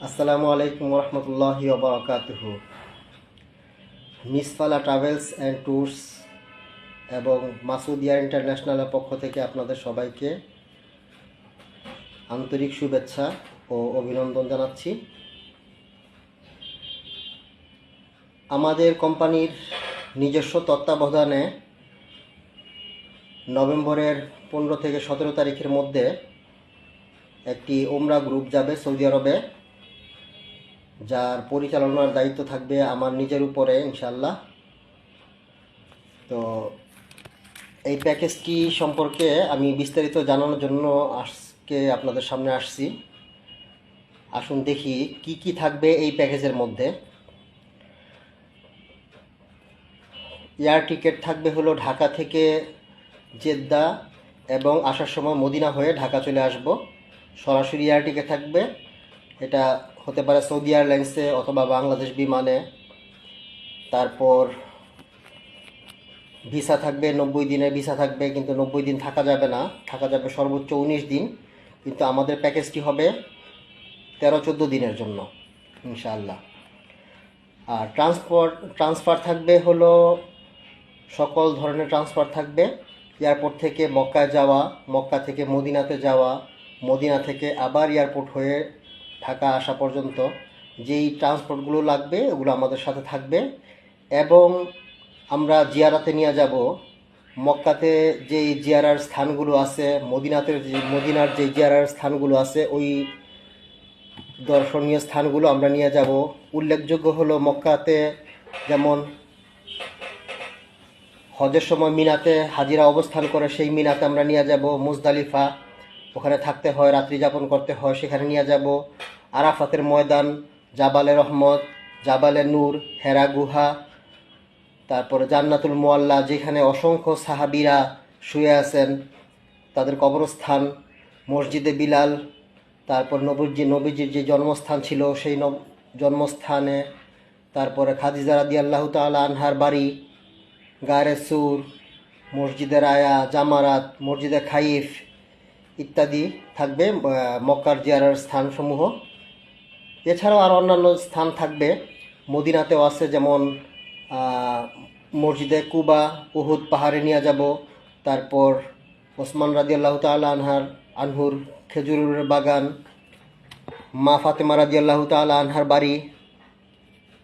আসসালামু আলাইকুম রহমতুল্লাহি ওয়া বারাকাতুহু। মিসফালা ট্রাভেলস অ্যান্ড ট্যুরস এবং মাসুদ এয়ার ইন্টারন্যাশনালের পক্ষ থেকে আপনাদের সবাইকে আন্তরিক শুভেচ্ছা ও অভিনন্দন জানাচ্ছি। আমাদের কোম্পানির নিজস্ব তত্ত্বাবধানে নভেম্বরের 15 থেকে 17 তারিখের মধ্যে একটি ওমরা গ্রুপ যাবে সৌদি আরবে, যার পরিচালনার দায়িত্ব থাকবে আমার নিজের উপরে ইনশাল্লাহ। তো এই প্যাকেজটি সম্পর্কে আমি বিস্তারিত জানানোর জন্য আজকে আপনাদের সামনে আসছি। আসুন দেখি কি কি থাকবে এই প্যাকেজের মধ্যে। এয়ার টিকিট থাকবে হলো ঢাকা থেকে জেদ্দা এবং আসার সময় মদিনা হয়ে ঢাকা চলে আসব। সরাসরি এয়ার টিকিট থাকবে, এটা হতে পারে সৌদি এয়ারলাইন্সে অথবা বাংলাদেশ বিমানে। তারপর ভিসা থাকবে 90 দিনের ভিসা থাকবে, কিন্তু 90 দিন থাকা যাবে না, থাকা যাবে সর্বোচ্চ 19 দিন, কিন্তু আমাদের প্যাকেজটি হবে 13-14 দিনের জন্য ইনশাআল্লাহ। আর ট্রান্সফার থাকবে হলো সকল ধরনের ট্রান্সফার থাকবে। এয়ারপোর্ট থেকে মক্কায় যাওয়া, মক্কা থেকে মদিনাতে যাওয়া, মদিনা থেকে আবার এয়ারপোর্ট হয়ে ঢাকা আসা পর্যন্ত যেই ট্রান্সপোর্টগুলো লাগবে ওগুলো আমাদের সাথে থাকবে। এবং আমরা জিয়ারাতে নিয়ে যাব, মক্কাতে যেই জিয়ারার স্থানগুলো আছে, মদিনার যে জিয়ারার স্থানগুলো আছে, ওই দর্শনীয় স্থানগুলো আমরা নিয়ে যাব। উল্লেখযোগ্য হলো মক্কাতে যেমন হজের সময় মিনাতে হাজিরা অবস্থান করে, সেই মিনাতে আমরা নিয়ে যাব। মুজদালিফা, ওখানে থাকতে হয়, রাত্রি যাপন করতে হয়, সেখানে নিয়ে যাব। আরাফাতের ময়দান, জাবালে রহমত, জাবালে নূর, হেরা গুহা, তারপরে জান্নাতুল মুআল্লা, যেখানে অসংখ্য সাহাবীরা শুয়ে আছেন, তাদের কবরস্থান, মসজিদে বিলাল, তারপর নবীজির যে জন্মস্থান ছিল সেই জন্মস্থানে, তারপরে খাদিজা রাদিয়াল্লাহু তাআলা আনহার বাড়ি, গায়ে সুর, মসজিদে রায়া, জামারাত, মসজিদে খাইফ ইত্যাদি থাকবে মক্কার জিয়ারার স্থানসমূহ। এছাড়াও আর অন্যান্য স্থান থাকবে, মদিনাতেও আছে, যেমন মসজিদে কুবা, উহুদ পাহাড়ে নিয়ে যাব। তারপর ওসমান রাদিয়াল্লাহু তাআলা আনহুর খেজুরের বাগান, মা ফাতেমা রাদিয়াল্লাহু তাআলা আনহার বাড়ি,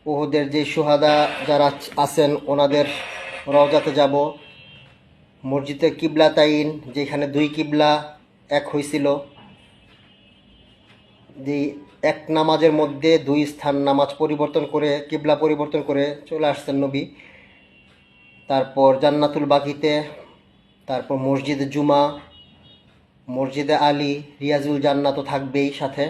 উহুদের যে সুহাদা যারা আছেন ওনাদের রওজাতে যাব। মসজিদে কিবলাতাইন, যেখানে দুই কিবলা এক হয়েছিল, যে এক নামাজের মধ্যে দুই স্থান নামাজ পরিবর্তন করে, কিবলা পরিবর্তন করে চলে আসছেন নবী। তারপর জান্নাতুল বাকিতে, তারপর মসজিদে জুমা, মসজিদে আলী, রিয়াজুল জান্নাতও থাকবেই সাথে।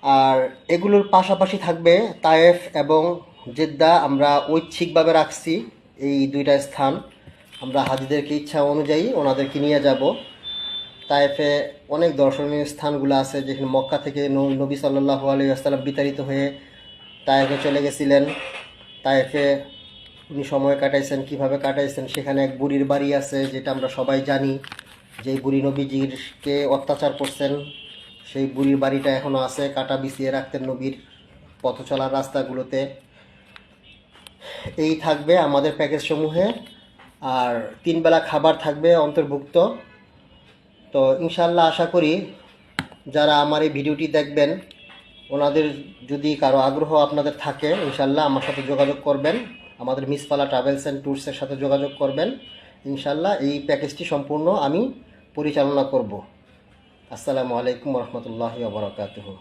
আর এগুলোর পাশাপাশি থাকবে তায়েফ এবং জেদ্দা। আমরা ঐচ্ছিকভাবে রাখছি এই দুইটা স্থান, আমরা হাজিদেরকে ইচ্ছা অনুযায়ী ওনাদেরকে নিয়ে যাব। তায়েফে অনেক দর্শনীয় স্থানগুলো আছে, যেখানে মক্কা থেকে নবী সাল্লাল্লাহু আলাইহি ওয়াসাল্লাম বিতাড়িত হয়ে তায়েফে চলে গেছিলেন। তায়েফে উনি সময় কাটাইছেন, কিভাবে কাটাইছেন, সেখানে এক বুড়ির বাড়ি আছে, যেটা আমরা সবাই জানি, যে বুড়ি নবীজিকে অত্যাচার করছেন, সেই বুড়ির বাড়িটা এখনও আছে, কাটা বিছিয়ে রাখতেন নবীর পথ চলার রাস্তাগুলোতে। এই থাকবে আমাদের প্যাকেজ সমূহে। আর 3 বেলা খাবার থাকবে অন্তর্ভুক্ত। তো ইনশাল্লাহ আশা করি যারা আমার এই ভিডিওটি দেখবেন, ওনাদের যদি কারো আগ্রহ আপনাদের থাকে, ইনশাল্লাহ আমার সাথে যোগাযোগ করবেন, আমাদের মিসফালা ট্রাভেলস অ্যান্ড ট্যুরসের সাথে যোগাযোগ করবেন। ইনশাল্লাহ এই প্যাকেজটি সম্পূর্ণ আমি পরিচালনা করব। আসসালামু আলাইকুম রহমতুল্লাহি ওয়া বারাকাতুহু।